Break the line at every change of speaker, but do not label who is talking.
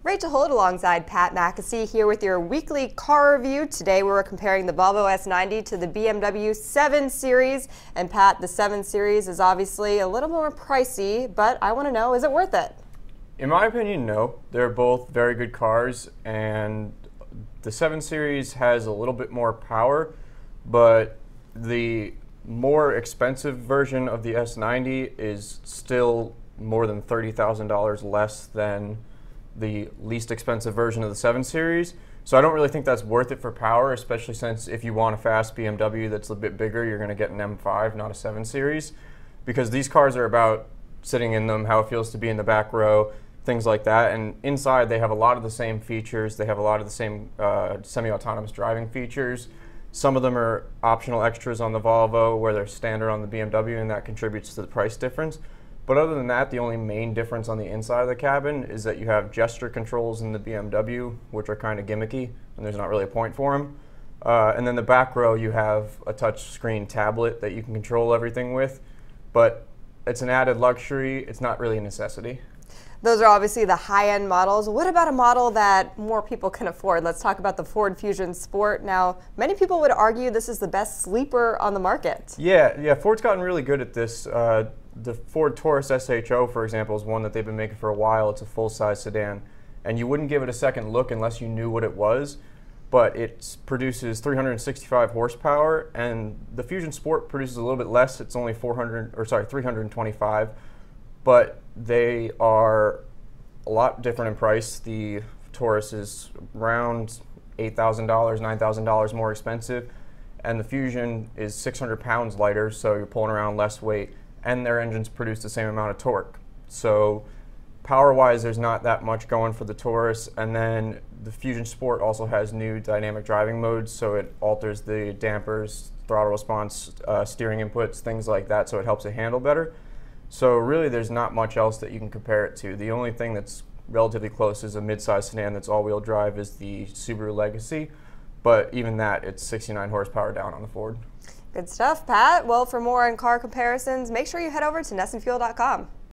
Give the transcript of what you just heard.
Rachel Holt alongside Pat McAsee here with your weekly car review. Today we're comparing the Volvo S90 to the BMW 7 Series. And Pat, the 7 Series is obviously a little more pricey, but I want to know, is it worth it?
In my opinion, no. They're both very good cars, and the 7 Series has a little bit more power, but the more expensive version of the S90 is still more than $30,000 less than the least expensive version of the 7 Series. So I don't really think that's worth it for power, especially since if you want a fast BMW that's a bit bigger, you're going to get an M5, not a 7 Series, because these cars are about sitting in them, how it feels to be in the back row, things like that. And inside they have a lot of the same features. They have a lot of the same semi-autonomous driving features. Some of them are optional extras on the Volvo where they're standard on the BMW, and that contributes to the price difference. But other than that, the only main difference on the inside of the cabin is that you have gesture controls in the BMW, which are kind of gimmicky, and there's not really a point for them. And then the back row, you have a touchscreen tablet that you can control everything with, but it's an added luxury. It's not really a necessity.
Those are obviously the high-end models. What about a model that more people can afford? Let's talk about the Ford Fusion Sport. Now, many people would argue this is the best sleeper on the market.
Yeah, Ford's gotten really good at this. The Ford Taurus SHO, for example, is one that they've been making for a while. It's a full-size sedan, and you wouldn't give it a second look unless you knew what it was, but it produces 365 horsepower, and the Fusion Sport produces a little bit less. It's only 325, but they are a lot different in price. The Taurus is around $8,000, $9,000 more expensive, and the Fusion is 600 pounds lighter, so you're pulling around less weight, and their engines produce the same amount of torque. So power-wise, there's not that much going for the Taurus, and then the Fusion Sport also has new dynamic driving modes, so it alters the dampers, throttle response, steering inputs, things like that, so it helps it handle better. So really there's not much else that you can compare it to. The only thing that's relatively close is a mid-size sedan that's all-wheel drive is the Subaru Legacy, but even that, it's 69 horsepower down on the Ford.
Good stuff, Pat. Well, for more on car comparisons, make sure you head over to NESNfuel.com.